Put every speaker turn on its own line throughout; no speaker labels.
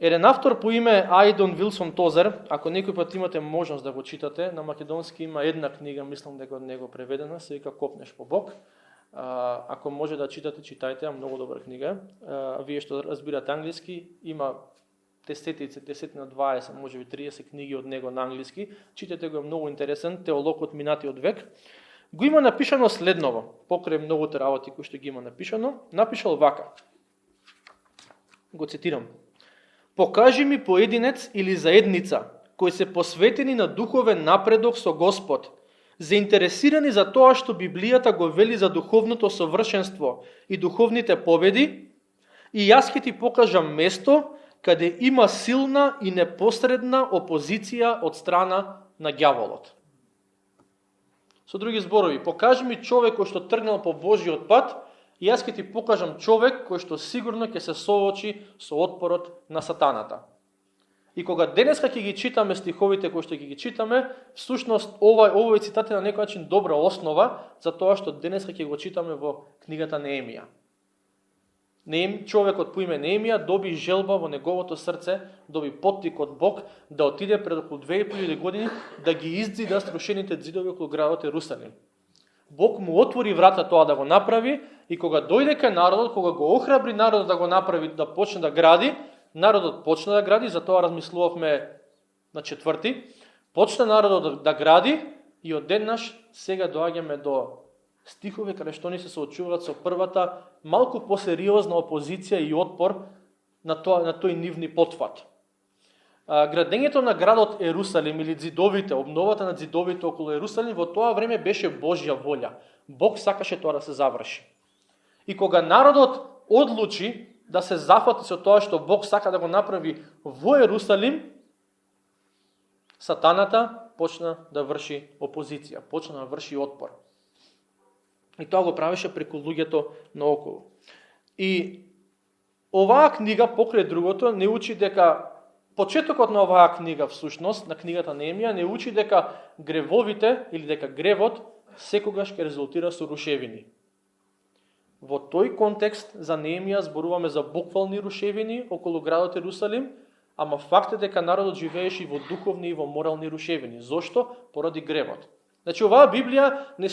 Еден автор по име Айдон Вилсон Тозер, ако некој пат имате можност да го читате, на македонски има една книга, мислам дека од него преведена, се вика Копнеш по Бог. Ако може да читате, читајте, многу добра книга. Вие што разбирате англиски, има десетици, 10 на 20, може би 30 книги од него на англиски. Читате го, е многу интересен, теолог од минатиот век. Го има напишано следново, покрај многуте работи кои што ги има напишано, напишал вака. Го цитирам. Покажи ми поединец или заедница кои се посветени на духовен напредок со Господ, заинтересирани за тоа што Библијата го вели за духовното совршенство и духовните победи, и јас ќе ти покажам место каде има силна и непосредна опозиција од страна на ѓаволот. Со други зборови, покажи ми човек кој што тргнал по Божиот пат, и јас ќе ти покажам човек кој што сигурно ќе се соочи со отпорот на сатаната. И кога денеска ќе ги читаме стиховите кои што ги читаме, всушност овој цитат е на некој начин добра основа за тоа што денеска ќе го читаме во книгата Неемија. Човекот по име Неемија доби желба во неговото срце, доби поттик од Бог да отиде пред околу 2000 години да ги издзида срушените ѕидови околу градот Ерусалим. Бог му отвори врата тоа да го направи и кога дојде кај народот, кога го охрабри народот да го направи, да почне да гради, народот почна да гради, за тоа размислувавме на 4. Почна народот да гради и одеднаш сега доаѓаме до стихови каде што ни се соочуваат со првата малку посериозна опозиција и отпор на тој нивни потфат. Градењето на градот Ерусалим или ѕидовите, обновата на ѕидовите околу Ерусалим во тоа време беше Божја волја. Бог сакаше тоа да се заврши. И кога народот одлучи да се зафати со тоа што Бог сака да го направи во Ерусалим, сатаната почна да врши опозиција, почна да врши отпор. И тоа го правеше преку луѓето наоколу. И оваа книга, покрај другото, не учи дека почетокот на оваа книга, всушност, на книгата Неемија, не учи дека гревовите или дека гревот секогаш ќе резултира со рушевини. Во тој контекст за Неемија зборуваме за буквални рушевини околу градот Ерусалим, ама факт е дека народот живееше и во духовни и во морални рушевини. Зошто? Поради гревот. Значи оваа книга не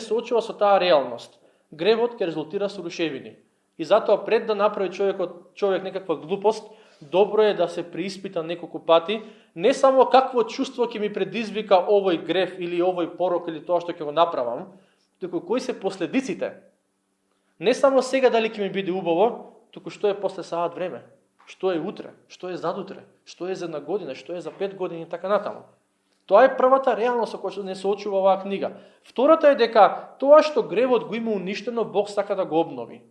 соочува со таа реалност. Гревот ќе резултира со рушевини. И затоа пред да направи човек некаква глупост, добро е да се преиспита неколку пати, не само какво чувство ќе ми предизвика овој грев или овој порок или тоа што ќе го направам, туку кои се последиците. Не само сега дали ќе ми биде убаво, туку што е после саат време, што е утре, што е задутре, што е за една година, што е за 5 години и така натаму. Тоа е првата реалност со која што не се очува оваа книга. Втората е дека тоа што гревот го има уништено, Бог сака да го обнови.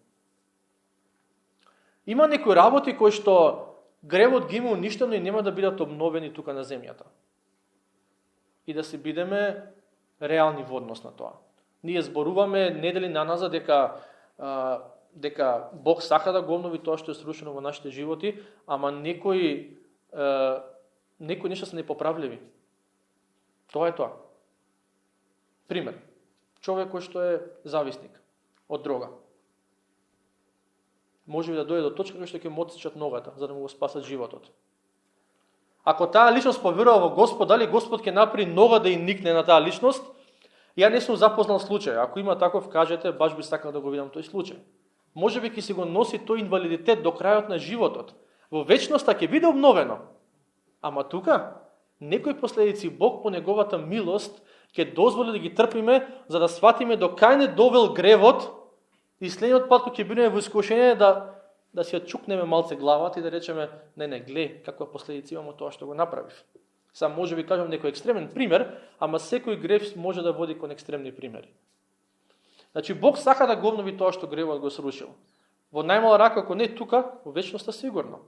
Има некои работи кои што гревот ги има уништено и нема да бидат обновени тука на земјата. И да се бидеме реални во однос на тоа. Ние зборуваме недели наназад дека Бог сака да го обнови тоа што е срушено во нашите животи, ама некои нешта се непоправливи. Тоа е тоа. Пример. Човек кој што е зависник од дрога. Може би да дојде до точка кој што ќе му отсечат ногата, за да му го спасат животот. Ако таа личност поверува во Господ, дали Господ ќе направи нога да и никне на таа личност? Ја не сум запознал случај. Ако има таков, кажете, баш би сакал да го видам тој случај. Може би ќе си го носи тој инвалидитет до крајот на животот. Во вечноста ќе биде обновено. Ама тука, некои последици Бог по неговата милост ќе дозволи да ги трпиме, за да сватиме до кај не довел гревот и следниот пат кога ќе бидеме во искушение да си ја чукнеме малце главата и да речеме не, глеј каква последица имамо тоа што го направив. Сам може би кажам некој екстремен пример, ама секој грев може да води кон екстремни примери. Значи Бог сака да го обнови тоа што гревот го срушил. Во најмала рака, ако не тука, во вечноста сигурно.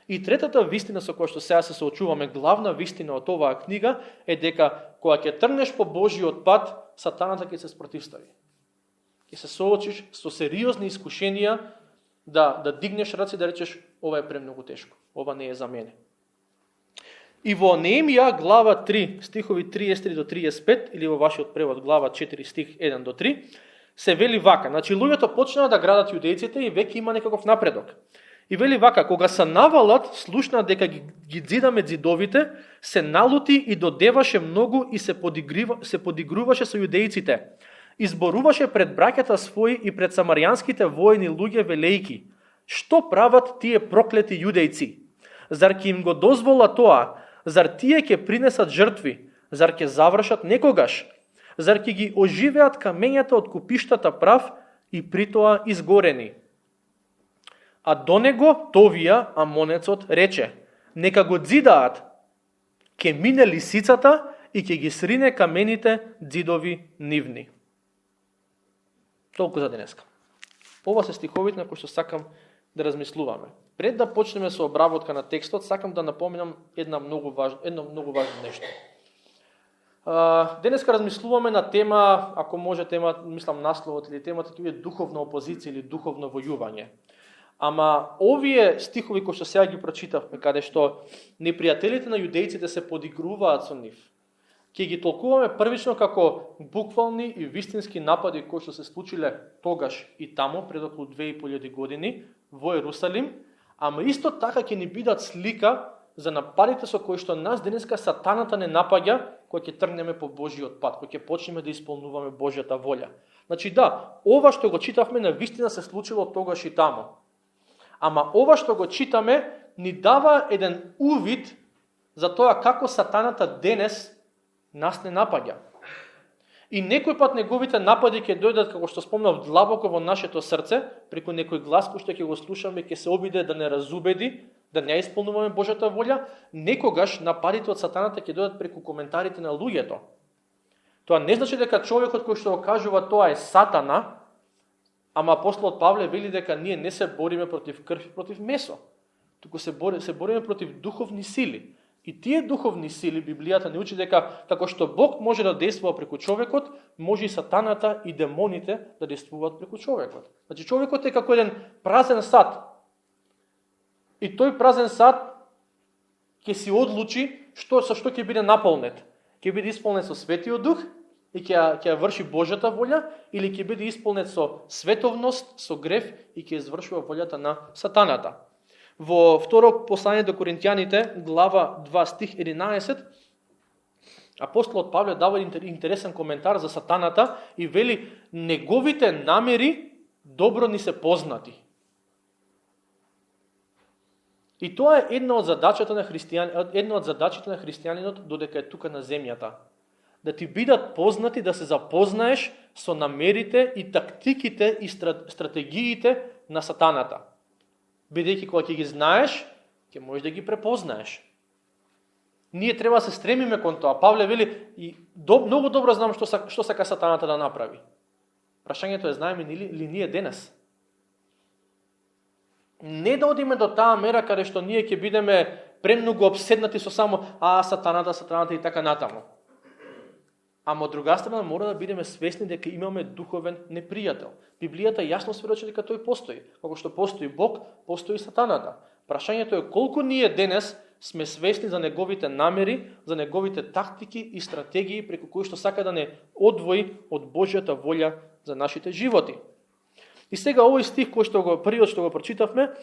И третата вистина со која што сега се соочуваме, главна вистина од оваа книга е дека кога ќе тргнеш по Божиот пат, сатаната ќе се спротивстави. Ќе се соочиш со сериозни искушенија да дигнеш раце и да речеш ова е премногу тешко, ова не е за мене. И во Неемија глава 3, стихови 33 до 35, или во вашиот превод глава 4, стих 1 до 3, се вели вака. Значи, луѓето почнаа да градат јудејците и веќе има некаков напредок. И вели вака, кога се навалат, слушна дека ги дзидаме дзидовите, се налути и додеваше многу и се подигруваше со јудејците. Изборуваше пред браќата своји и пред самаријанските војни луѓе велејки: што прават тие проклети јудејци? Зар ќе им го дозвола тоа? Зар тие ќе принесат жртви? Зар ќе завршат некогаш? Зар ќе ги оживеат камењата од купиштата прав и притоа изгорени? А до него Товија, амонецот, рече: нека го дзидаат, ќе мине лисицата и ќе ги срине камените дзидови нивни. Толку за денеска. Ова се стиховите на кои што сакам да размислуваме. Пред да почнеме со обработка на текстот, сакам да напоминам едно многу важно нешто. Денеска размислуваме на тема, ако може тема, мислам насловот или темата ќе биде духовна опозиција или духовно војување. Ама овие стихови кои што сега ги прочитавме, каде што непријателите на јудејците се подигруваат со нив, ќе ги толкуваме првично како буквални и вистински напади кои што се случиле тогаш и тамо пред околу 2500 години во Ерусалим, ама исто така ќе ни бидат слика за нападите со кои што нас денеска сатаната не напаѓа кога ќе тргнеме по Божиот пат, кога ќе почнеме да исполнуваме Божјата волја. Значи да, ова што го читавме на вистина се случило тогаш и тамо. Ама ова што го читаме ни дава еден увид за тоа како сатаната денес нас не напаѓа. И некој пат неговите напади ќе дојдат, како што спомнав, длабоко во нашето срце, преку некој глас кој што ќе го слушаме, ќе се обиде да не разубеди, да не исполнуваме Божјата волја. Некогаш нападите од сатаната ќе дојдат преку коментарите на луѓето. Тоа не значи дека човекот кој што го кажува тоа е сатана, ама апостолот Павле вели дека ние не се бориме против крв и против месо, туку се бориме против духовни сили. И тие духовни сили, Библијата ни учи дека како што Бог може да действува преку човекот, може и сатаната и демоните да действуваат преку човекот. Значи човекот е како еден празен сад. И тој празен сад ќе си одлучи со што ќе биде наполнет. Ќе биде исполнет со Светиот Дух и ќе врши Божјата волја, или ќе биде исполнет со световност, со грев и ќе извршува волјата на сатаната. Во второ послание до Коринтијаните, глава 2 стих 11, апостолот Павле дава интересен коментар за сатаната и вели: неговите намери добро ни се познати. И тоа е една од задачите на христијанинот додека е тука на земјата. Да ти бидат познати, да се запознаеш со намерите и тактиките и стратегиите на сатаната. Бидејќи кога ќе ги знаеш, ќе можеш да ги препознаеш. Ние треба да се стремиме кон тоа. Павле вели: многу добро знам што сака сатаната да направи. Прашањето е, знаеме ли ние денес? Не да одиме до таа мера каде што ние ќе бидеме премногу обседнати со само сатаната и така натаму. Ама од друга страна мора да бидеме свесни дека имаме духовен непријател. Библијата јасно сведочи дека тој постои. Како што постои Бог, постои сатаната. Прашањето е колку ние денес сме свесни за неговите намери, за неговите тактики и стратегии преку кои што сака да не одвои од Божјата волја за нашите животи. И сега овој стих кој што првиот што го прочитавме,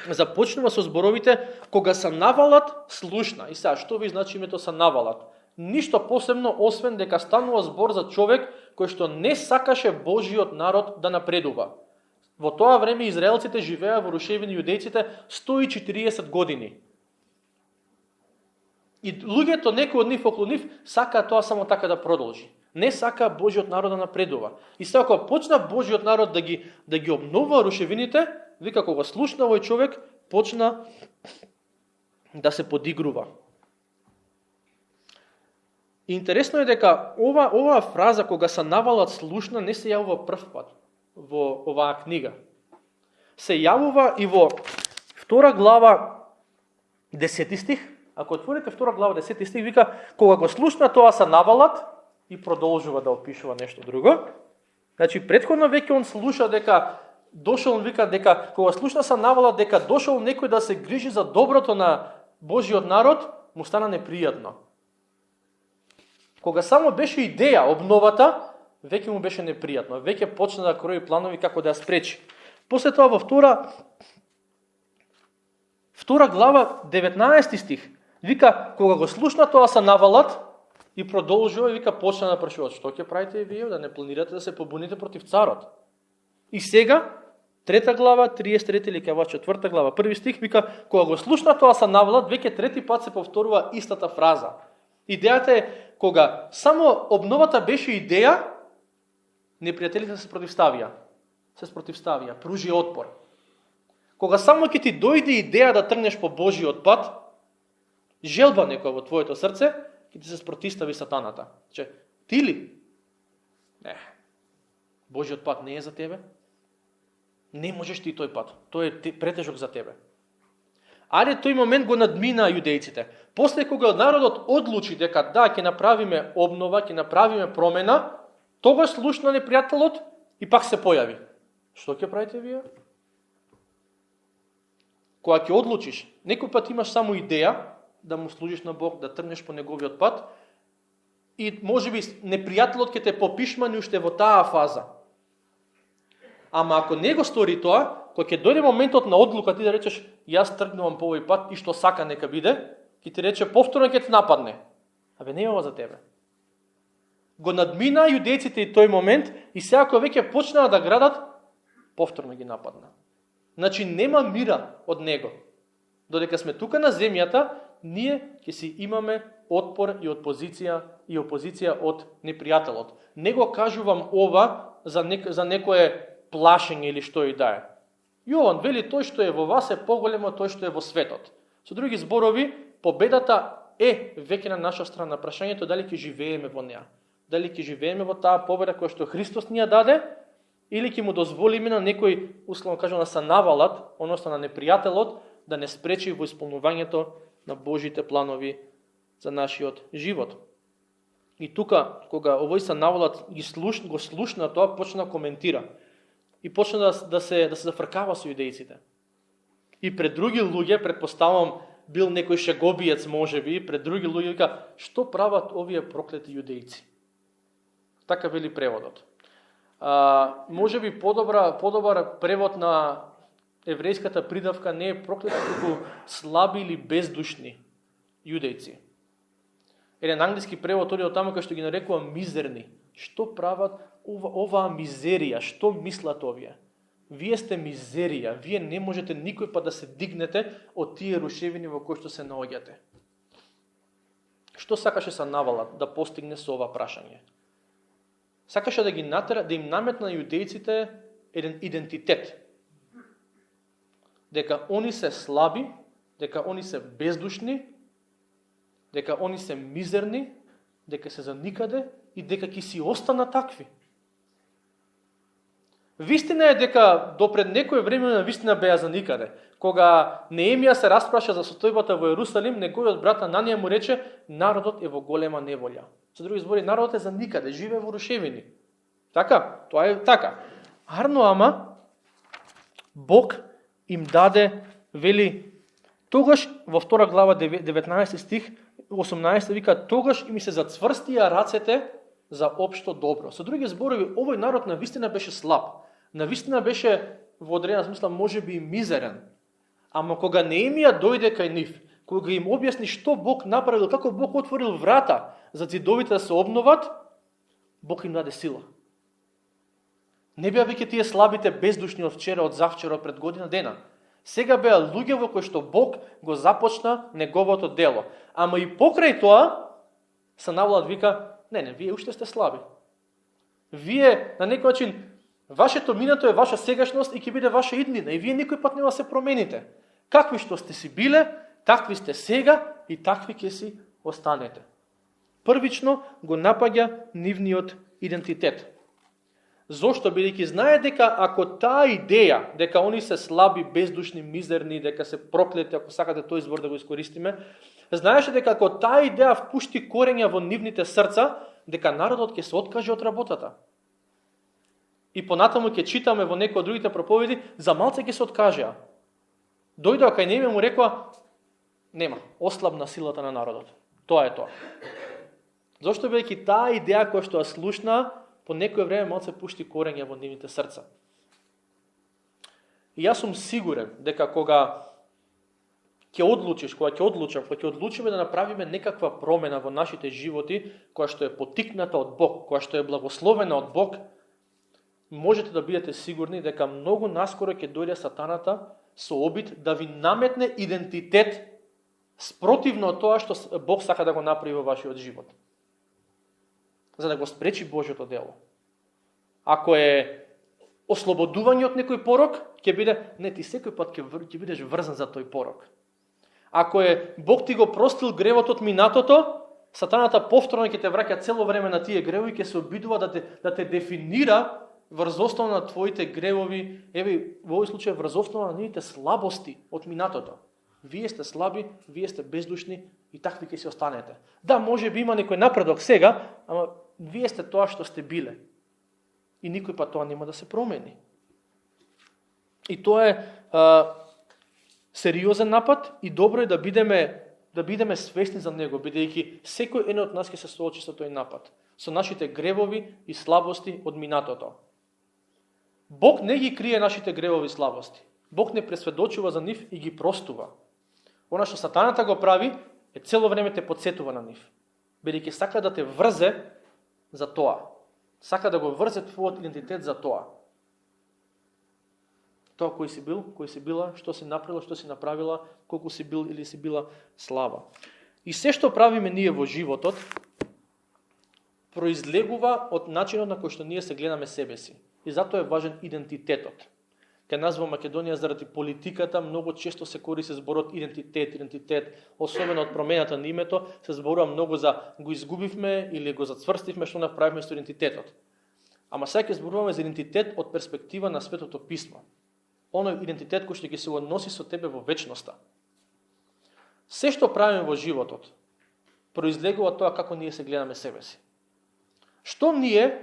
започнува со зборовите: кога се навалат, слушна. И сега што ви значи името се навалат? Ништо посебно, освен дека станува збор за човек кој што не сакаше Божиот народ да напредува. Во тоа време израелците живеа во рушевини јудејците 140 години. И луѓето, некои од нив околу нив, сака тоа само така да продолжи. Не сака Божиот народ да напредува. И сега кога почна Божиот народ да ги обновува рушевините, вика кога слушна овој човек, почна да се подигрува. Интересно е дека оваа фраза кога се навалат слушна не се јавува прв пат во оваа книга. Се јавува и во 2 глава 10 стих. Ако отворите 2 глава 10 стих, вика кога го слушна тоа се навалат и продолжува да опишува нешто друго. Значи претходно веќе он слуша дека дошол, вика дека кога слушна се навалат дека дошол некој да се грижи за доброто на Божиот народ, му стана непријатно. Кога само беше идеја обновата, веќе му беше непријатно. Веќе почна да крои планови како да ја спречи. После тоа во 2 2 глава, 19 стих. Вика, кога го слушна тоа Санавалат и продолжува, вика, почна да прашуваат, што ќе правите вие, да не планирате да се побуните против царот. И сега, 3 глава, 33 или кава 4 глава, 1 стих, вика, кога го слушна тоа Санавалат, веќе трети пат се повторува истата фраза. Идејата е, кога само обновата беше идеја, непријателите се спротивставија, пружи отпор. Кога само ќе ти дојде идеја да тргнеш по Божиот пат, желба некоја во твоето срце, ќе ти се спротивстави сатаната. Че, ти ли? Не. Божиот пат не е за тебе. Не можеш ти тој пат. Тој е претежок за тебе. Але тој момент го надмина јудејците. После кога народот одлучи дека да, ќе направиме обнова, ќе направиме промена, тогаш слушна непријателот и пак се појави. Што ќе правите вие? Кога ќе одлучиш, некој пат имаш само идеја да му служиш на Бог, да тргнеш по неговиот пат и можеби непријателот ќе те попишмани уште во таа фаза. Ама ако не го стори тоа, кога ќе дојде моментот на одлука ти да речеш јас тргнувам по овој пат и што сака нека биде, ќе ти рече повторно ќе те нападне. Абе не е ова за тебе. Го надмина јудејците и тој момент и сега кога веќе почнаа да градат, повторно ги нападна. Значи нема мира од него. Додека сме тука на земјата, ние ќе си имаме отпор и опозиција од непријателот. Не го кажувам ова за некое плашење или што и да е. Јован вели тој што е во вас е поголемо од тој што е во светот. Со други зборови, победата е веќе на наша страна. Прашањето е дали ќе живееме во неа. Дали ќе живееме во таа победа која што Христос ни ја даде, или ќе му дозволиме на некој, условно кажам, на Санавалат, односно на непријателот, да не спречи во исполнувањето на Божите планови за нашиот живот. И тука, кога овој Санавалат го слушна тоа, почна да коментира. И почна да се зафркава со јудејците. И пред други луѓе, предпоставам, бил некој шегобиец можеби, пред други луѓе вика, што прават овие проклети јудејци? Така вели преводот. Можеби подобар превод на еврејската придавка не е проклети, туку слаби или бездушни јудејци. Еден англиски превод оди од таму кај што ги нарекува мизерни. Што прават оваа мизерија? Што мислат овие? Вие сте мизерија, вие не можете никој пат да се дигнете од тие рушевини во кои што се наоѓате. Што сакаше Санавалат да постигне со ова прашање? Сакаше да ги натера, да им наметна јудејците еден идентитет. Дека они се слаби, дека они се бездушни, дека они се мизерни, дека се за никаде и дека ќе си останат такви. Вистина е дека допред некој време на вистина беа за никаде. Кога Неемија се распраша за состојбата во Ерусалим, неговиот брат Ананија му рече, народот е во голема неволја. Со други збори, народот е за никаде, живее во рушевини. Така? Тоа е така. Арно, ама, Бог им даде, вели, тогаш, во 2 глава 19 стих, 18 вика, тогаш им се зацврстија рацете за општо добро. Со други зборови, овој народ навистина беше слаб. Навистина беше во одредена смисла можеби и мизерен. Ама кога Неемија дојде кај нив, кога им објасни што Бог направил, како Бог отворил врата за ѕидовите да се обноват, Бог им даде сила. Не беа веќе тие слабите бездушни од вчера, од завчера, од пред година дена. Сега беа луѓе во кои што Бог го започна неговото дело. Ама и покрај тоа, Санавалат вика, не, вие уште сте слаби. Вие, на некој начин, вашето минато е ваша сегашност и ќе биде ваша иднина. И вие никој пат нема се промените. Какви што сте си биле, такви сте сега и такви ќе си останете. Првично го напаѓа нивниот идентитет. Зошто? Бидејќи знае дека ако таа идеја, дека они се слаби, бездушни, мизерни, дека се проклети, ако сакате тој збор да го искористиме, знаеше дека ако таа идеја впушти корења во нивните срца, дека народот ќе се откаже од работата. И понатаму ќе читаме во некои од другите проповеди, за малце ќе се откажеа. Дојдоа кај Неемија му рекоа, нема, ослабна силата на народот. Тоа е тоа. Зошто? Бидејќи таа идеја која што ја слушна, по некој време малце пушти корења во нивните срца. И јас сум сигурен дека кога кога ќе одлучиме да направиме некаква промена во нашите животи, која што е поттикната од Бог, која што е благословена од Бог, можете да бидете сигурни дека многу наскоро ќе дојде сатаната со обид да ви наметне идентитет спротивно од тоа што Бог сака да го направи во вашиот живот, за да го спречи Божјото дело. Ако е ослободување од некој порок, ќе биде, не, ти секој пат ќе бидеш врзан за тој порок. Ако е Бог ти го простил гревот од минатото, сатаната повторно ќе те враќа цело време на тие гревови и ќе се обидува да те дефинира врз основа на твоите гревови, во овој случај врз основа на нивните слабости од минатото. Вие сте слаби, вие сте бездушни и такви ќе се останете. Да, може би има некој напредок сега, ама вие сте тоа што сте биле. И никој пат тоа нема да се промени. И тоа е сериозен напад и добро е да бидеме свесни за него, бидејќи секој еден од нас ќе се соочи со тој напад, со нашите гревови и слабости од минатото. Бог не ги крие нашите гревови и слабости. Бог не пресведочува за нив и ги простува. Она што сатаната го прави е цело време те подсетува на нив, бидејќи сака да те врзе за тоа. Сака да го врзе твојот идентитет за тоа. Тоа кој си бил, кој си била, што си направила, што си направила, колку си бил или си била слаба. И се што правиме ние во животот, произлегува од начинот на кој што ние се гледаме себе си. И затоа е важен идентитетот. Кај нас во Македонија заради политиката многу често се користи зборот идентитет, особено од промената на името, се зборува многу за го изгубивме или го зацврстивме што направивме со идентитетот. Ама сега ќе зборуваме за идентитет од перспектива на Светото писмо. Оној идентитет кој што ќе се односи со тебе во вечноста. Се што правиме во животот произлегува тоа како ние се гледаме себе си. Што ние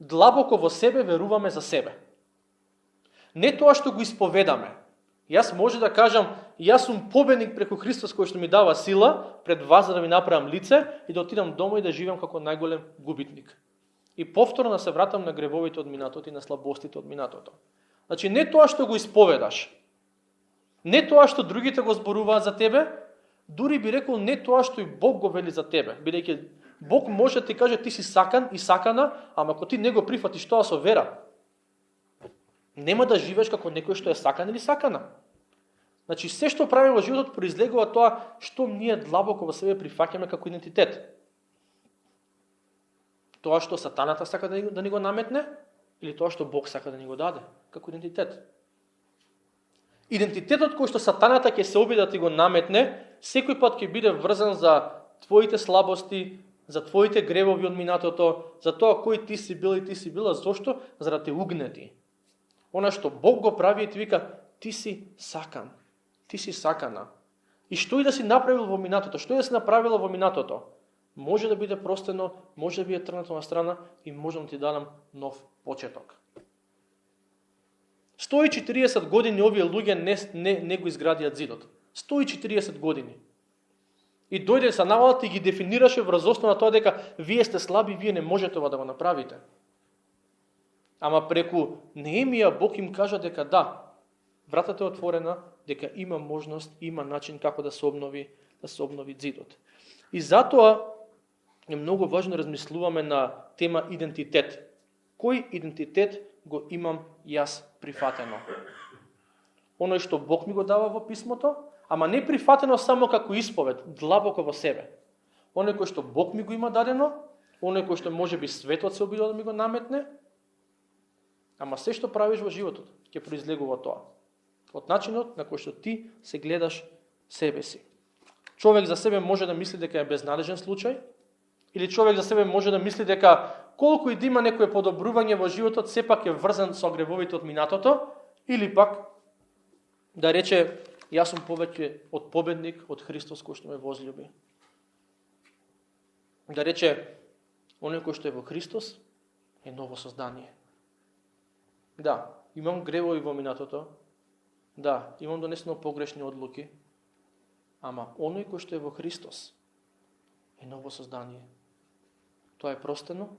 длабоко во себе веруваме за себе. Не тоа што го исповедаме. Јас може да кажам, јас сум победник преку Христос кој што ми дава сила пред вас за да ми направам лице и да отидам дома и да живеам како најголем губитник. И повторно да се вратам на гревовите од минатото и на слабостите од минатото. Значи не тоа што го исповедаш, не тоа што другите го зборуваат за тебе, дури би рекол не тоа што и Бог го вели за тебе, бидејќи Бог може да ти каже ти си сакан и сакана, ама ако ти не го прифатиш тоа со вера, нема да живееш како некој што е сакан или сакана. Значи се што правиме во животот произлегува тоа што ние длабоко во себе прифаќаме како идентитет. Тоа што сатаната сака да ни го наметне или тоа што Бог сака да ни го даде како идентитет. Идентитетот кој што сатаната ќе се обиде да ти го наметне, секој пат ќе биде врзан за твоите слабости, за твоите гревови од минатото, за тоа кој ти си бил и ти си била, зошто? За да те угнети. Она што Бог го прави и ти вика, ти си сакан, ти си сакана. И што и да си направил во минатото, што и да си направила во минатото, може да биде простено, може да биде тргнато на страна и можам да ти дадам нов почеток. 140 години овие луѓе не го изградија зидот. 140 години. И дојде са навалат и ги дефинираше врз основа на тоа дека вие сте слаби, вие не можете ова да го направите. Ама преку Неемија Бог им кажа дека да, вратата е отворена, дека има можност, има начин како да се обнови зидот. И затоа е многу важно да размислуваме на тема идентитет. Кој идентитет го имам јас прифатено? Оној што Бог ми го дава во писмото, ама не прифатено само како исповед, длабоко во себе. Оној кој што Бог ми го има дадено, оној кој што може би светот се обидува да ми го наметне, ама се што правиш во животот ќе произлегува тоа. Од начинот на кој што ти се гледаш себе си. Човек за себе може да мисли дека е безнадежен случај, или човек за себе може да мисли дека колку и да има некое подобрување во животот, сепак е врзан со гревовите од минатото, или пак да рече јас сум повеќе од победник од Христос кој што ме возлюби. Да рече оној кој што е во Христос е ново создание. Да, имам гревови во минатото, да, имам донесено погрешни одлуки, ама оној кој што е во Христос е ново создание. Тоа е простено,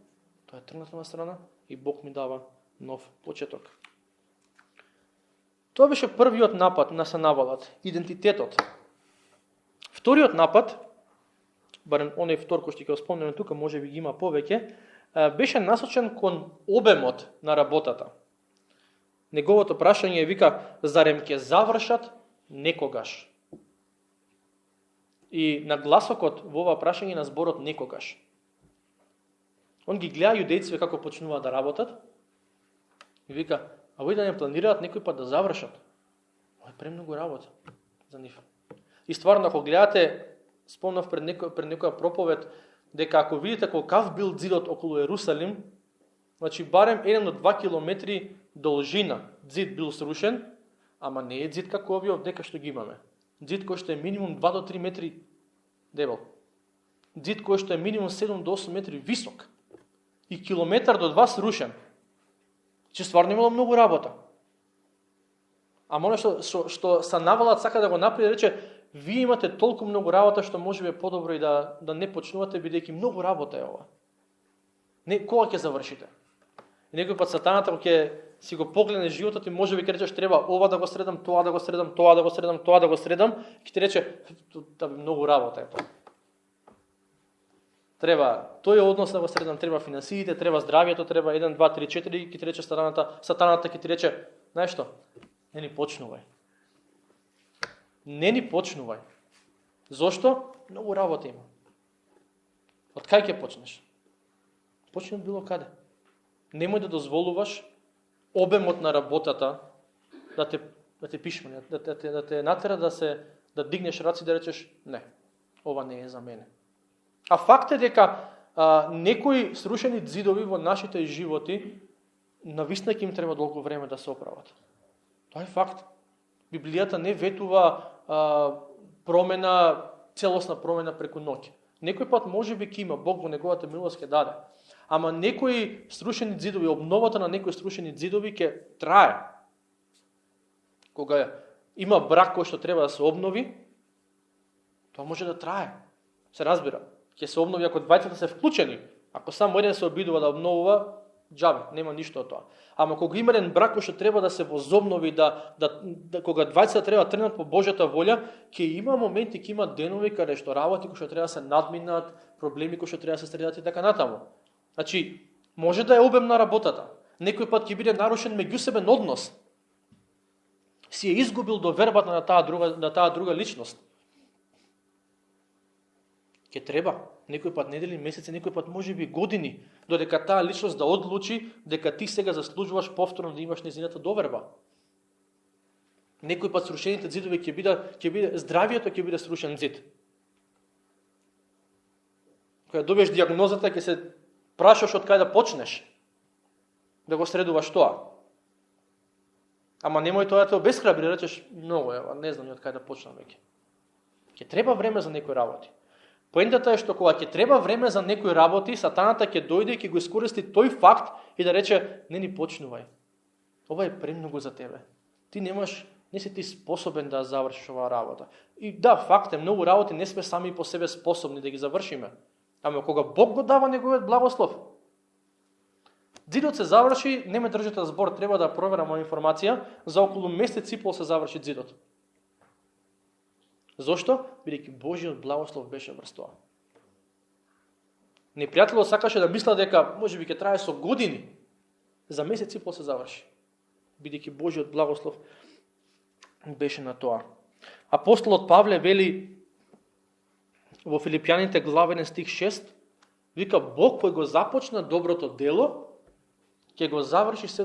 тоа е тргнато на страна и Бог ми дава нов почеток. Тоа беше првиот напад на Санавалат, идентитетот. Вториот напад, барем оној втор кој што ќе го спомнеме тука, може би ги има повеќе, беше насочен кон обемот на работата. Неговото прашање вика, зарем ќе завршат некогаш? И нагласокот во ова прашање на зборот некогаш. Он ги гледа јудејците како почнуваат да работат и вика, а овој да не планираат некој пат да завршат. Ова е премногу работа за нив. И стварно, ако гледате, спомнав пред некоја проповед, дека ако видите колкав бил ѕидот околу Ерусалим, значи барем 1 до 2 километри должина ѕид бил срушен, ама не е ѕид како овие овдека што ги имаме. Ѕид кој што е минимум 2 до 3 метри дебел. Ѕид кој што е минимум 7 до 8 метри висок. И километар до 2 срушен. Че стварно имало многу работа. Ама оно што са навалат сака да го направи, рече, вие имате толку многу работа што може би е подобро и да не почнувате, бидејќи многу работа е ова. Не, кога ќе завршите? И некој пат сатаната кога ќе си го погледне животот и може би ќе речеш треба ова да го средам, тоа да го средам, тоа да го средам, тоа да го средам, ќе ти рече да би многу работа е тоа. Треба тој однос да го средам, треба финансиите, треба здравието, треба 1 2 3 4, ќе ти рече сатаната ќе ти рече, знаеш што? Не ни почнувај. Не ни почнувај. Зошто? Многу работа има. Од кај ќе почнеш? Почни од било каде. Немој да дозволуваш обемот на работата да те пишмане, да те натера да дигнеш раци и да речеш не, ова не е за мене. А факт е дека некои срушени ѕидови во нашите животи навистина ќе им треба долго време да се оправат. Тоа е факт. Библијата не ветува целосна промена преку ноќ. Некој пат може би ќе има, Бог во неговата милост ќе даде. Ама некои срушени ѕидови, обновата на некои срушени дзидови ќе трае. Кога има брак кој што треба да се обнови, тоа може да трае. Се разбира. Ќе се обнови ако двајцата се вклучени. Ако само еден се обидува да обновува, џабе, нема ништо од тоа. Ама кога има еден брак кој што треба да се возобнови, кога двајцата треба да тренат по Божјата волја, ќе има моменти, ќе има денови каде што работи кои што треба да се надминат, проблеми кои што треба да се средат и така натаму. Значи, може да е обемна работата. Некој пат ќе биде нарушен меѓусебен однос. Си е изгубил довербата на таа друга личност. Ќе треба некој пат недели, месеци, некој пат може би години, додека таа личност да одлучи дека ти сега заслужуваш повторно да имаш нејзината доверба. Некој пат срушените ѕидови ќе биде здравието ќе биде срушен ѕид. Кога добиеш дијагнозата, ќе се прашаш од кај да почнеш да го средуваш тоа. Ама немој тоа да те обесхрабри, речеш многу, не знам од кај да почнам веќе. Ќе треба време за некои работи. Поентата е што кога ќе треба време за некои работи, сатаната ќе дојде и ќе го искористи тој факт и да рече не ни почнувај. Ова е премногу за тебе. Ти не си ти способен да завршиш оваа работа. И да, факт е, многу работи не сме сами по себе способни да ги завршиме. Ама кога Бог го дава неговиот благослов, ѕидот се заврши, не ме држите за збор, треба да проверам моја информација, за околу месец и пол се заврши ѕидот. Зошто? Бидејќи Божиот благослов беше врз тоа. Непријателот сакаше да мисла дека може би ќе трае со години, за месец и пол се заврши. Бидејќи Божиот благослов беше на тоа. Апостолот Павле вели во Филипјаните глава 1 стих 6, вика Бог кој го започна доброто дело, ќе го заврши се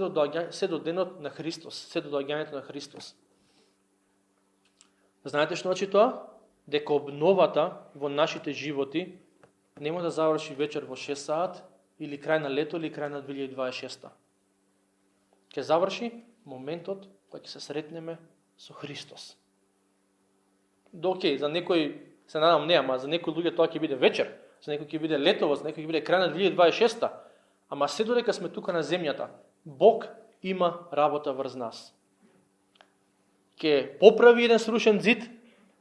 до денот на Христос, се до доаѓањето на Христос. Знаете што значи тоа? Дека обновата во нашите животи нема да заврши вечер во 6 саат или крај на лето или крај на 2026. Ќе заврши моментот кога ќе се сретнеме со Христос. Океј, за некој се надам не, ама за некои луѓе тоа ќе биде вечер, за некој ќе биде летово, за некој ќе биде крај на 2026. Ама се додека сме тука на земјата, Бог има работа врз нас. Ќе поправи еден срушен ѕид,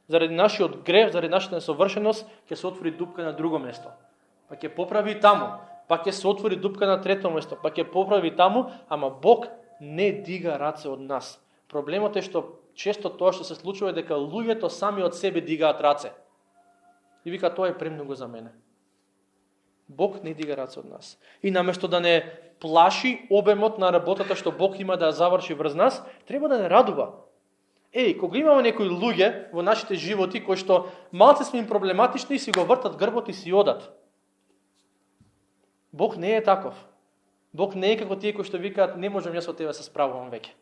заради нашиот грев, заради нашата несовршеност, ќе се отвори дупка на друго место. Па ќе поправи таму, па ќе се отвори дупка на трето место, па ќе поправи таму, ама Бог не дига раце од нас. Проблемот е што често тоа што се случува е дека луѓето сами од себе дигаат раце. и вика тоа е премногу за мене. Бог не дига раце од нас. И наместо да не плаши обемот на работата што Бог има да заврши врз нас, треба да не радува. Кога имаме некои луѓе во нашите животи кои што малце сме им проблематични и си го вртат грбот и си одат. Бог не е таков. Бог не е како тие кои што викаат не можам јас со тебе се справувам веќе.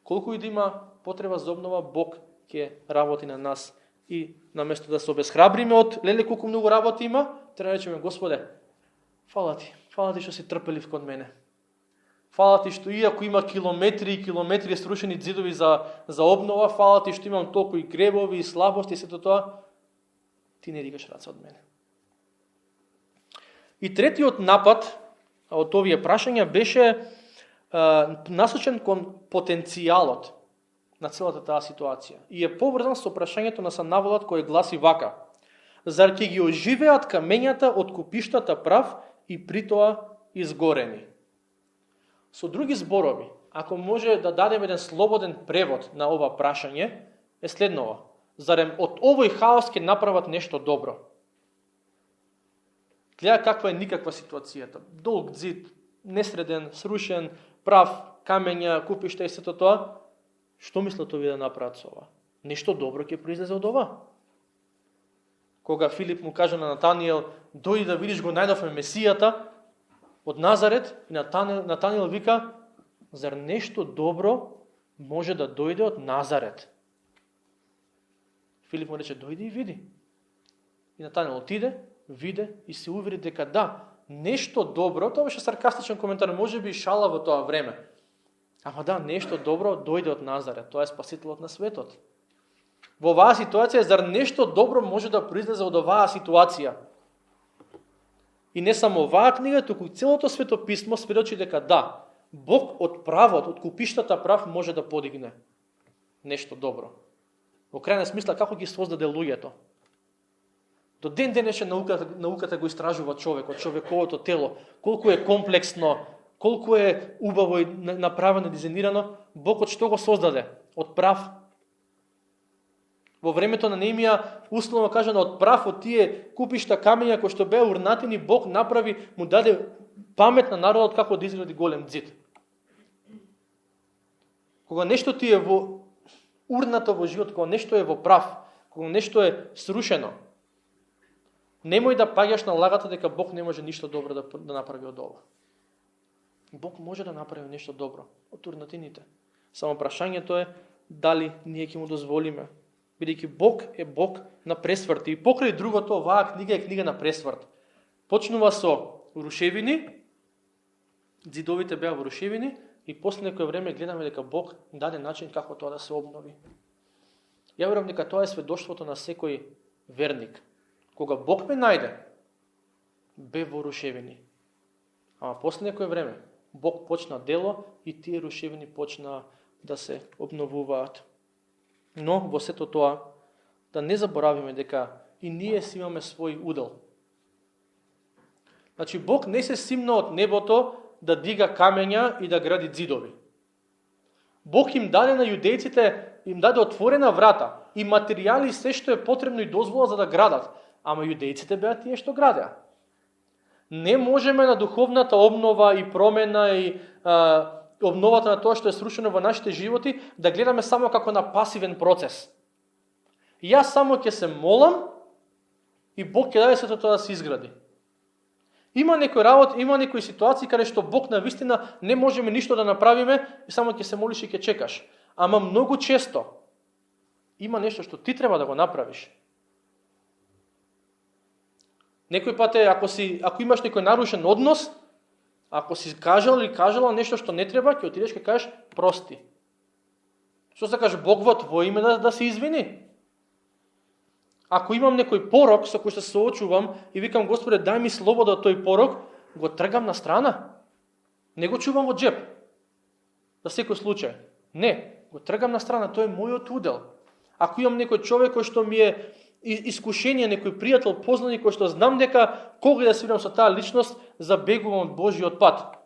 Колку и да има потреба за обнова, Бог ќе работи на нас и наместо да се обесхрабриме од леле колку многу работа има, треба да речеме Господе, фала ти што си трпелив кон мене. Фала ти што иако има километри и километри срушени ѕидови за обнова, фала ти што имам толку и гребови и слабости и сето тоа, ти не дигаш раце од мене. И третиот напад од овие прашања беше насочен кон потенцијалот на целата таа ситуација. И е поврзан со прашањето на Санавалот кој гласи вака: зар ќе ги оживеат камењата од купиштата прав и притоа изгорени? Со други зборови, ако може да дадем еден слободен превод на ова прашање, е следново: зарем од овој хаос ќе направат нешто добро? Гледа каква е никаква ситуацијата. Долг ѕид, несреден, срушен, прав, камења, купишта и сето тоа. Што мислат овие да направат со ова? Нешто добро ќе произлезе од ова. Кога Филип му каже на Натаниел, дојди да видиш го најдовме Месијата од Назарет, и Натаниел вика, зар нешто добро може да дојде од Назарет? Филип му рече, дојди и види. И Натаниел отиде, виде и се увери дека да, нешто добро, тоа беше саркастичен коментар, може би и шала во тоа време. Ама да, нешто добро дојде од Назарет, тоа е спасителот на светот. Во оваа ситуација, зар нешто добро може да произлезе од оваа ситуација? И не само оваа книга, туку и целото светописмо сведочи дека да, Бог од правот, од купиштата прав може да подигне нешто добро. Во крајна смисла, како ги создаде луѓето? До ден денешен науката го истражува човекот, човековото тело, колку е комплексно, колку е убаво и направено, дизајнирано. Бог од што го создаде? Од прав. Во времето на Неемија, условно кажано, од прав, од тие купишта камења кои што беа урнатени, Бог направи, му даде памет на народот како да изгради голем ѕид. Кога нешто ти е урнато во живот, кога нешто е во прав, кога нешто е срушено, немој да паѓаш на лагата дека Бог не може ништо добро да направи од ова. Бог може да направи нешто добро од урнатините. Само прашањето е дали ние ќе му дозволиме. Бидејќи Бог е Бог на пресврти. И покрај другото, оваа книга е книга на пресврт. Почнува со рушевини, ѕидовите беа во рушевини, и после некој време гледаме дека Бог даде начин како тоа да се обнови. Ја верувам дека тоа е сведоштвото на секој верник. Кога Бог ме најде, бе во рушевини. Ама после некој време, Бог почна дело и тие рушевини почна да се обновуваат. Но во сето тоа, да не заборавиме дека и ние си имаме свој удел. Значи, Бог не се симна од небото да дига камења и да гради ѕидови. Бог им даде на јудејците, им даде отворена врата и материјали се што е потребно и дозвола за да градат. Ама јудејците беа тие што градеа. Не можеме на духовната обнова и промена и обновата на тоа што е срушено во нашите животи да гледаме само како на пасивен процес. Јас само ќе се молам и Бог ќе даде сето тоа да се изгради. Има некои работи, има некои ситуации каде што Бог навистина не можеме ништо да направиме и само ќе се молиш и ќе чекаш. Ама многу често има нешто што ти треба да го направиш. Некој пат е, ако имаш некој нарушен однос, ако си кажал или кажала нешто што не треба, ќе отидеш ќе кажеш прости. Што се каже Бог во твое име да се извини? Ако имам некој порок со кој што се соочувам и викам Господе дај ми слобода од тој порок, го тргам на страна. Не го чувам во джеп. За секој случај. Не, го тргам на страна, тој е мојот удел. Ако имам некој човек кој што ми е искушение, некој пријател, познаник кој што знам дека кога да свирам со таа личност, забегувам од Божиот пат.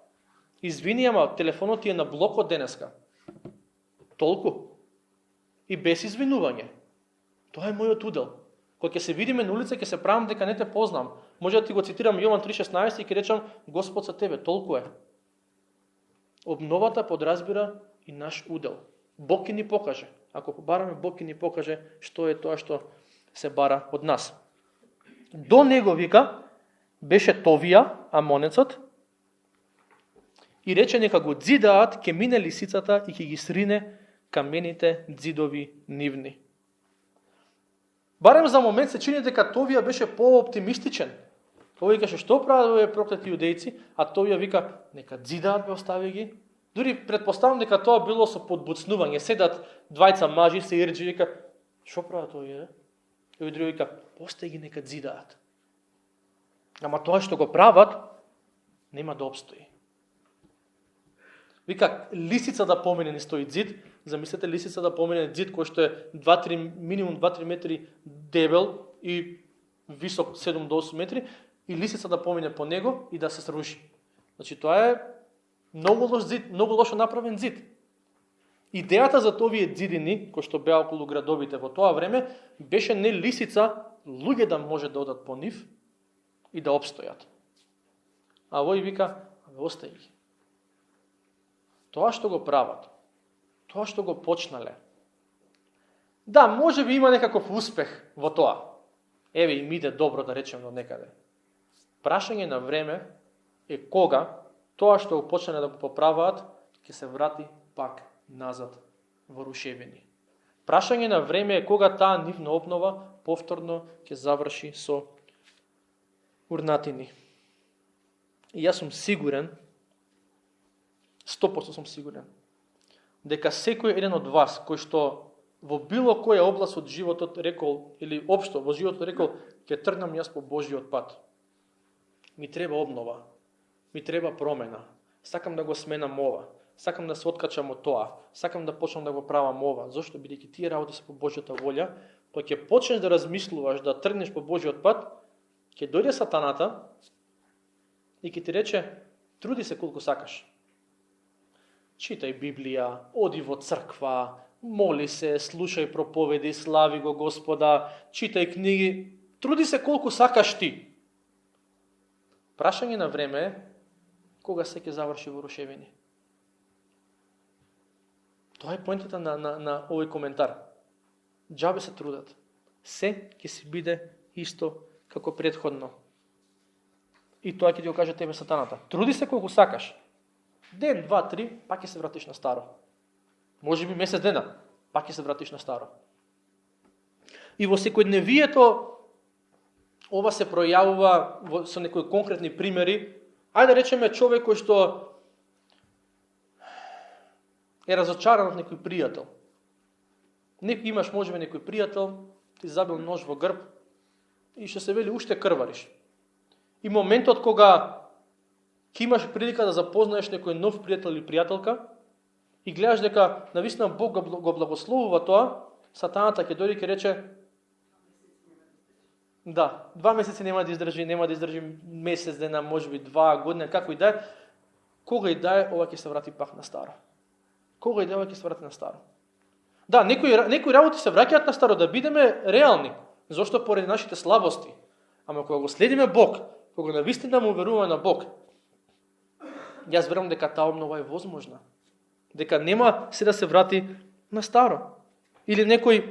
Извини, ама телефонот ти е на блок од денеска. Толку. И без извинување. Тоа е мојот удел. Кога ќе се видиме на улица, ќе се правам дека не те познам. Може да ти го цитирам Јован 3:16 и ќе речам Господ со тебе, толку е. Обновата подразбира и наш удел. Бог ќе ни покаже. Ако побараме, Бог ќе ни покаже што е тоа што се бара од нас. До него, вика, беше Товија, амонецот, и рече нека го дзидаат, ќе мине лисицата и ќе ги срине камените дзидови нивни. Барем за момент се чини дека Товија беше по-оптимистичен. Тој викаше што прават овие проклети јудејци, а Товија вика нека дзидаат, бе, остави ги. Дури претпоставам дека тоа било со подбуцнување. Седат двајца мажи, се ирџи, вика што прават овие? И други вика постај ги нека дзидаат. Ама тоа што го прават нема да обстои. Вика лисица да помине низ тој ѕид. Замислете лисица да помине ѕид кој што е минимум 2-3 метри дебел и висок 7 до 8 метри и лисица да помине по него и да се сруши. Значи тоа е многу лош ѕид, многу лошо направен ѕид. Идејата за овие ѕидини кои што беа околу градовите во тоа време беше не лисица, луѓе да може да одат по нив и да обстојат. А овој вика, остај ги. Тоа што го прават, тоа што го почнале. Да, може би има некаков успех во тоа. Еве им иде добро да речем до некаде. Прашање на време е кога тоа што го почнале да го поправаат ќе се врати пак назад во рушевини. Прашање на време е кога таа нивна обнова повторно ќе заврши со урнатини. И јас сум сигурен, 100% сум сигурен, дека секој еден од вас кој што во било која област од животот рекол, или општо во животот рекол, ќе тргнам јас по Божиот пат. Ми треба обнова, ми треба промена, сакам да го сменам ова, сакам да се откачам од тоа, сакам да почнам да го правам ова. Зошто? Бидејќи тие работи се по Божјата волја, кога ќе почнеш да размислуваш, да тргнеш по Божиот пат, ќе дојде сатаната и ќе ти рече, труди се колку сакаш. Читај Библија, оди во црква, моли се, слушај проповеди, слави го Господа, читај книги, труди се колку сакаш ти. Прашање на време е кога се ќе заврши во рушевини. Тоа е поентата на овој коментар. Џабе се трудат. Се ќе си биде исто како претходно. И тоа ќе ти го каже тебе сатаната. Труди се колку сакаш. Ден, 2, 3, пак ќе се вратиш на старо. Може би месец дена, пак ќе се вратиш на старо. И во секојдневието ова се пројавува со некои конкретни примери. Ајде да речеме човек кој што е разочаран од некој пријател. Имаш можеби некој пријател, ти забил нож во грб и што се вели уште крвариш. И моментот кога ќе имаш прилика да запознаеш некој нов пријател или пријателка и гледаш дека навистина Бог го благословува тоа, сатаната ќе дојде и ќе рече да, 2 месеци нема да издржи месец дена, можеби 2 година, како и да е. Кога и да е, ова ќе се врати пак на старо. Кога и да е, ова ќе се врати на старо. Да, некои работи се враќаат на старо, да бидеме реални. Зошто? Поради нашите слабости. Ама кога го следиме Бог, кога навистина му веруваме на Бог, јас верувам дека таа обнова е возможна. Дека нема се да се врати на старо. Или некој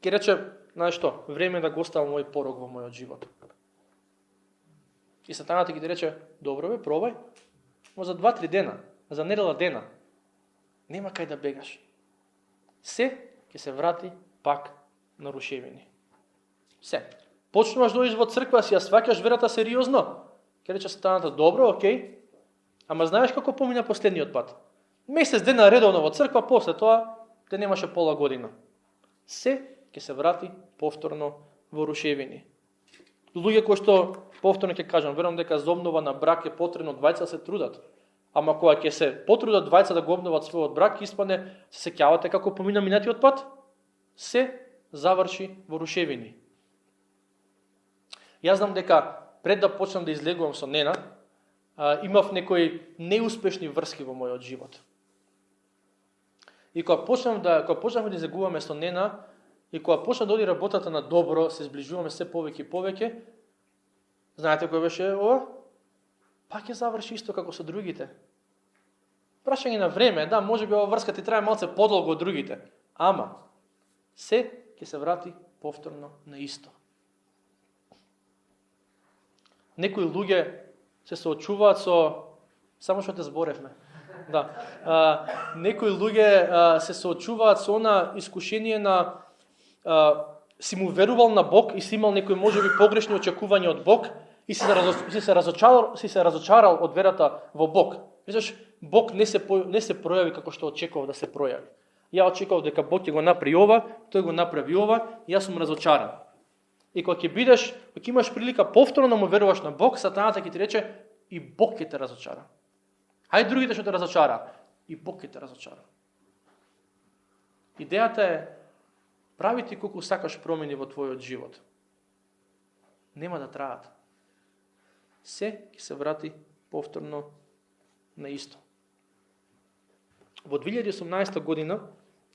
ќе рече, знаеш што, време да го оставам мој порок во мојот живот. И сатаната ќе ти рече, добро бе, пробај, но за 2-3 дена, за недела дена, нема кај да бегаш. Се ќе се врати пак на рушевини. Се. Почнуваш да одиш во црква, си ја сваќаш верата сериозно. Ќе рече сатаната, добро, окей, ама знаеш како помина последниот пат? Месец дена редовно во црква, после тоа те немаше пола година. Се ќе се врати повторно во рушевини. Луѓе кои што, повторно ќе кажам, верувам дека за обнова на брак е потребно двајца се трудат. Ама кога ќе се потрудат двајца да го обноват својот брак, испадне се сеќавате како помина минатиот пат, се заврши во рушевини. Јас знам дека пред да почнам да излегувам со Нена, имав некои неуспешни врски во мојот живот. И кога почнавме да излегуваме со Нена, И кога почна да оди работата на добро, се зближуваме се повеќе и повеќе, знаете кој беше ова? Пак ќе заврши исто како со другите. Прашање на време, да, може би ова врска ти трае малце подолго од другите, ама се ќе се врати повторно на исто. Некои луѓе се соочуваат со... Само што те зборевме. Да. Некои луѓе се соочуваат со она искушение на... си му верувал на Бог и си имал некои можеби погрешни очекувања од Бог и си се разочарал од верата во Бог. Мислиш, Бог не се пројави како што очекував да се пројави. Ја очекував дека Бог ќе го направи ова, тој го направи ова, и јас сум разочаран. И кога ќе имаш прилика повторно да му веруваш на Бог, сатаната ќе ти рече и Бог ќе те разочара. Ај другите што те разочара, и Бог ќе те разочара. Идејата е прави ти колку сакаш промени во твојот живот. Нема да траат. Се ќе се врати повторно на исто. Во 2018 година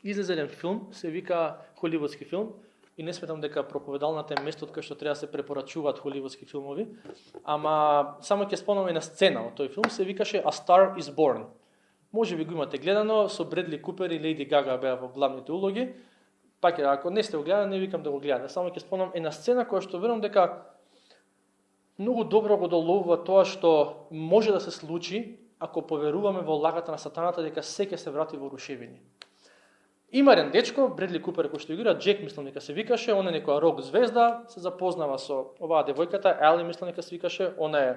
излезе еден филм, се вика холивудски филм, и не сметам дека проповедалната е местот кај што треба да се препорачуваат холивудски филмови, ама само ќе спомнам една сцена од тој филм, се викаше A Star is Born. Може би го имате гледано, со Бредли Купер и Лејди Гага беа во главните улоги. Пак ако не сте го гледали, не викам да го гледате. Само ќе спомнам една сцена која што верувам дека многу добро го доловува тоа што може да се случи ако поверуваме во лагата на сатаната дека се ќе се врати во рушевини. Има еден дечко, Бредли Купер, кој што игра, Джек, мислам дека се викаше, он е некоја рок звезда, се запознава со оваа девојката, Ели, мислам дека се викаше, она е,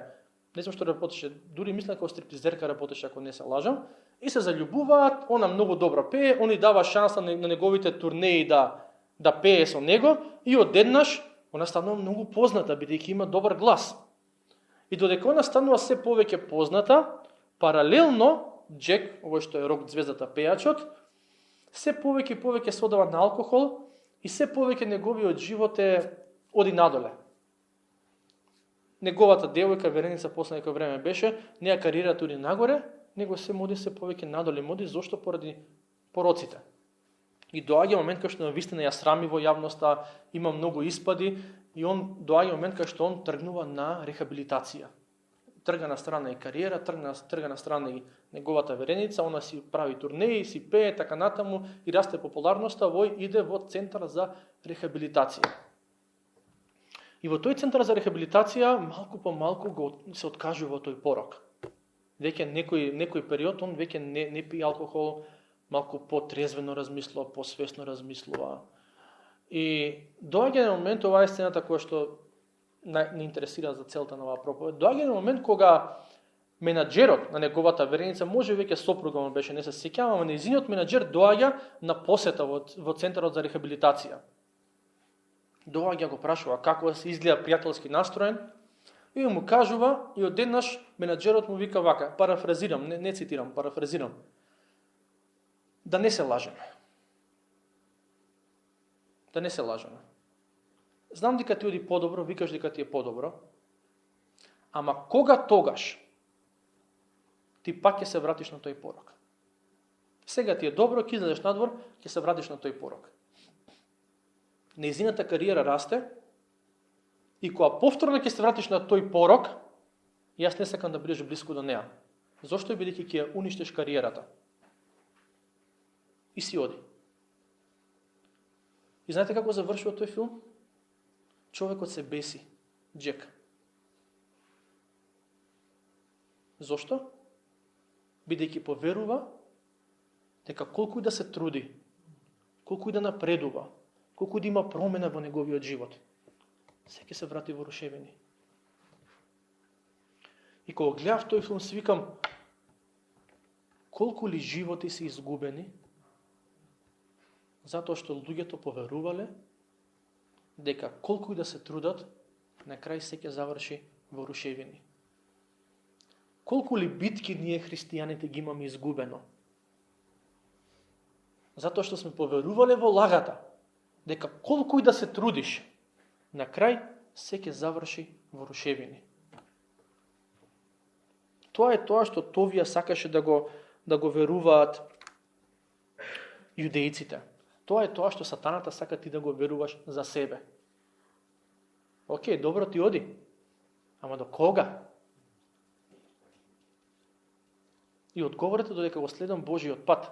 не знам што работеше, дури мислам дека стриптизерка работеше, ако не се лажам, и се заљубуваат, она многу добро пее, он и дава шанса на неговите турнеи да пее со него, и одеднаш, она станува многу позната, бидејќи има добар глас. И додека она станува се повеќе позната, паралелно, Джек, овој што е рок звездата пејачот, се повеќе и повеќе се одава на алкохол и се повеќе неговиот живот оди надоле. Неговата девојка, вереница, после некој време беше, неја кариерата оди нагоре, него се моди се повеќе надоле, моди зошто поради пороците. И доаѓа момент кај што навистина ја срами во јавноста, има многу испади и он доаѓа момент кај што он тргнува на рехабилитација. Трга на страна и кариера, трга на страна и неговата вереница, она си прави турнеи, си пее, така натаму и расте популарноста, иде во центар за рехабилитација. И во тој центар за рехабилитација малку по малку се откажува тој порок. Веќе некој период он веќе не пие алкохол, малку потрезвено размислува, посвесно размислува. И доаѓа на момент, ова е сцената која што не интересира за целта на оваа проповед. Доаѓа на момент кога менаџерот на неговата вереница, може веќе сопруга му беше, не се сеќавам, ама нејзиниот менаџер доаѓа на посета во центарот за рехабилитација. Доаѓа го прашува како се изгледа пријателски настроен и му кажува и одеднаш менаџерот му вика вака, парафразирам, не цитирам, парафразирам. Да не се лажеме. Да не се лажеме. Знам дека ти оди подобро, викаш дека ти е подобро, ама кога тогаш ти пак ќе се вратиш на тој порок. Сега ти е добро, ќе излезеш надвор, ќе се вратиш на тој порок. Нејзината кариера расте и кога повторно ќе се вратиш на тој порок, јас не сакам да бидеш блиску до неа. Зошто? Бидејќи ќе уништиш кариерата. И си оди. И знаете како завршува тој филм? Човекот се беси, Джек. Зошто? Бидејќи поверува дека колку и да се труди, колку и да напредува, колку и да има промена во неговиот живот, се ќе се врати во рушевини. И кога гледав тој филм, си викам, колку ли животи се изгубени, затоа што луѓето поверувале дека колку и да се трудат, на крај се ќе заврши во рушевини. Колку ли битки ние христијаните ги имаме изгубено? Затоа што сме поверувале во лагата, дека колку и да се трудиш, на крај се ќе заврши во рушевини. Тоа е тоа што Товија сакаше да го веруваат јудејците. Тоа е тоа што сатаната сака ти да го веруваш за себе. Океј, добро, ти оди. Ама до кога? И одговорите додека го следам Божиот пат.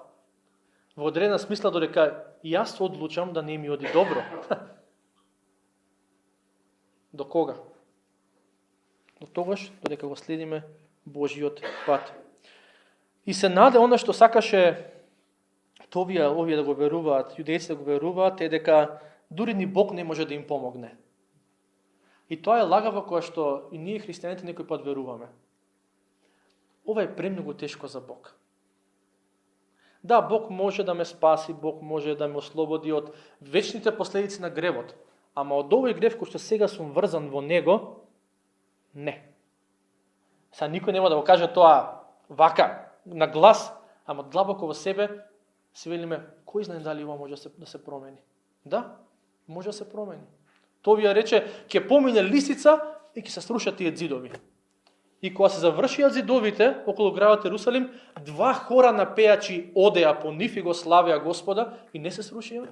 Во одредена смисла додека јас одлучам да не ми оди добро. До кога? До тогаш додека го следиме Божиот пат. И се наде она што сакаше овие да го веруваат, јудејците да го веруваат, е дека дури ни Бог не може да им помогне. И тоа е лага во која што и ние христијаните некој пат веруваме. Ова е премногу тешко за Бог. Да, Бог може да ме спаси, Бог може да ме ослободи од вечните последици на гревот, ама од овој грев кој што сега сум врзан во него, не. Са никој нема да го каже тоа вака, на глас, ама длабоко во себе си велиме, кој знае дали ова може да се промени. Да, може да се промени. Товија рече, ќе помине лисица и ќе се срушат тие ѕидови. И кога се завршија ѕидовите околу градот Ерусалим, 2 хора на пејачи одеа по нив и го славеа Господа и не се срушија.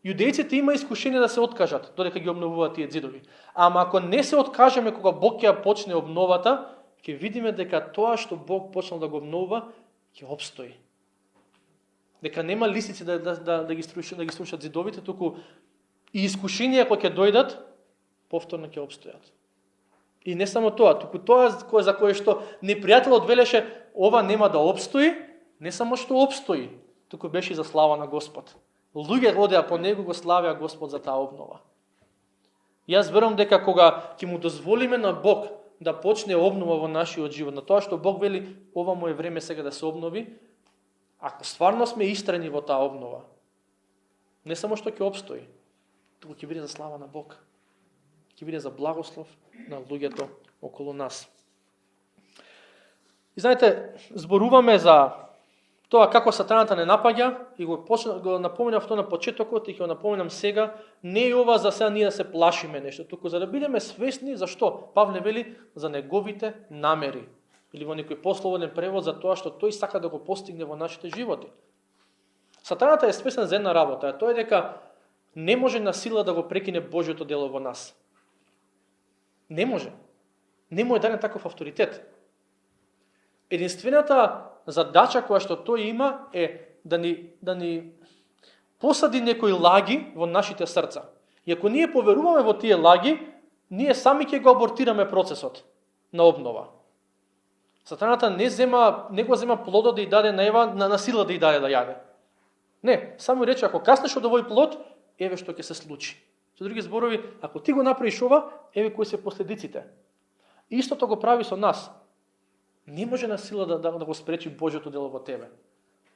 Јудејците има искушение да се откажат додека ги обновуваат тие ѕидови. Ама ако не се откажеме кога Бог ќе почне обновата, ќе видиме дека тоа што Бог почнал да го обновува ќе обстои. Дека нема лисици да ги срушат ѕидовите, туку и искушенија кои ќе дојдат, повторно ќе обстојат. И не само тоа, туку тоа за кое што непријателот велеше, ова нема да обстои, не само што обстои, туку беше за слава на Господ. Луѓе одеа по него, го славеа Господ за таа обнова. Јас верувам дека кога ќе му дозволиме на Бог да почне обнова во нашиот живот, на тоа што Бог вели, ова му е време сега да се обнови, ако стварно сме истрени во таа обнова, не само што ќе обстои, туку ќе биде за слава на Бог. Ќе биде за благослов на луѓето околу нас. И знаете, зборуваме за тоа како сатаната не напаѓа и го напоминав тоа на почетокот и ќе го напоминам сега, не е ова за сега ние да се плашиме нешто, туку за да бидеме свесни зашто Павле вели за неговите намери. Или во некој пословоден превод за тоа што тој сака да го постигне во нашите животи. Сатаната е свесен за една работа, тоа е дека не може на сила да го прекине Божјото дело во нас. Не може. Не му е даден таков авторитет. Единствената задача која што тој има е да ни посади некои лаги во нашите срца. И ако ние поверуваме во тие лаги, ние сами ќе го абортираме процесот на обнова. Сатаната не го зема плодот да ја даде на Ева, на сила да ја даде да јаде. Не, само рече, ако каснеш од овој плод, еве што ќе се случи. Со други зборови, ако ти го направиш ова, еве кои се последиците. Истото го прави со нас. Не може на сила да го спречи Божјото дело во тебе.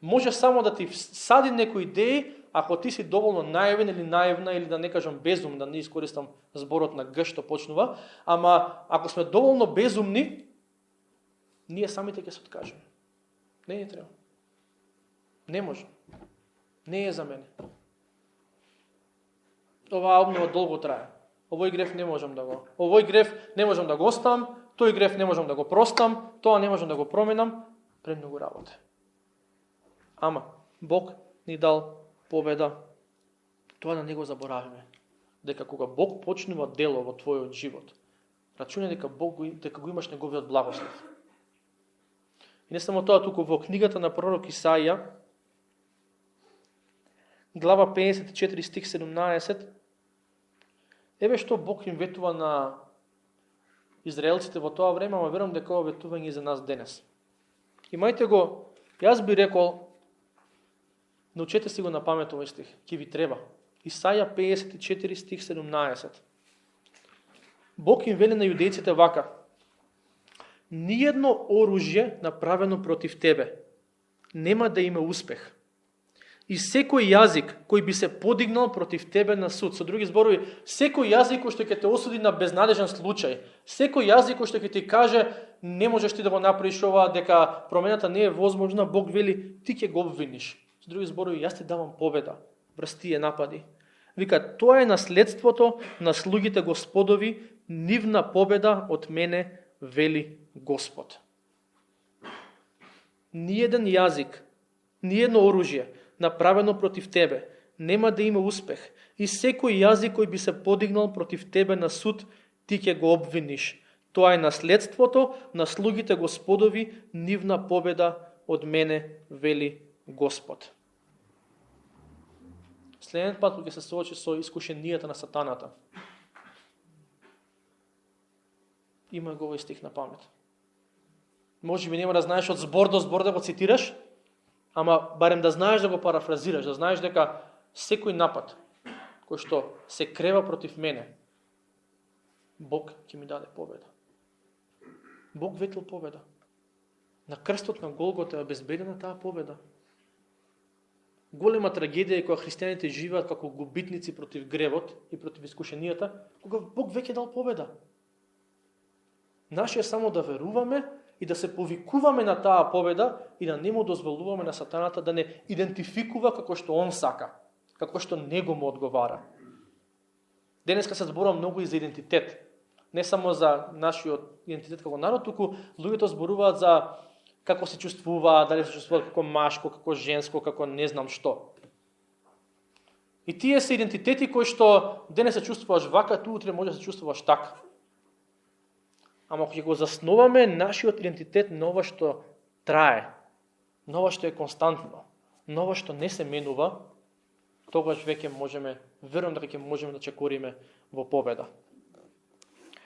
Може само да ти сади некои идеи, ако ти си доволно наивен или наивна, или да не кажам безум, да не искористам зборот на Г што почнува, ама ако сме доволно безумни, ние самите ќе се откажеме. Не треба. Не може. Не е за мене. Оваа обнова долго трае. Овој греф не можам да го оставам, тој греф не можам да го простам, тоа не можам да го променам, премногу работа. Ама Бог ни дал победа. Тоа да не го заборавиме. Дека кога Бог почнува дело во твојот живот, рачунај дека го имаш неговиот благослов. И не само тоа, туку во книгата на пророк Исаија, глава 54 стих 17, еве што Бог им ветува на израелците во тоа време, ама верувам дека ова ветување и за нас денес. Имајте го, јас би рекол, научете си го на памет овој стих, ќе ви треба. Исаја 54 стих 17. Бог им вели на јудејците вака: ниедно оружје направено против тебе нема да има успех. И секој јазик кој би се подигнал против тебе на суд. Со други зборови, секој јазик кој што ќе те осуди на безнадежен случај, секој јазик кој што ќе ти каже не можеш ти да го направиш ова, дека промената не е возможна, Бог вели ти ќе го обвиниш. Со други зборови, јас ти давам победа врз тие напади. Вика, тоа е наследството на слугите Господови, нивна победа од мене, вели Господ. Ниеден јазик, ниедно оружје направено против тебе, нема да има успех. И секој јазик кој би се подигнал против тебе на суд, ти ќе го обвиниш. Тоа е наследството на слугите Господови, нивна победа од мене, вели Господ. Следниот пат кога се соочи со искушенијата на сатаната, има го овој стих на памет. Може би нема да знаеш од збор до збор да го цитираш, ама барем да знаеш да го парафразираш, да знаеш дека секој напад кој што се крева против мене, Бог ќе ми даде победа. Бог ветил победа. На крстот на Голгота е обезбедена таа победа. Голема трагедија е кога христијаните живеат како губитници против гревот и против искушенијата, кога Бог веќе дал победа. Наше е само да веруваме и да се повикуваме на таа победа и да не му дозволуваме на сатаната да не идентификува како што он сака, како што него му одговара. Денеска се зборува многу и за идентитет. Не само за нашиот идентитет како народ, туку луѓето зборуваат за како се чувствуваат, дали се чувствуваат како машко, како женско, како не знам што. И тие се идентитети кои што денес се чувствуваш вака, ту утре може да се чувствуваш така. Ама ако ќе го засноваме нашиот идентитет на ова што трае, на ова што е константно, на ова што не се менува, тогаш веќе можеме, верувам дека ќе можеме да чекориме во победа.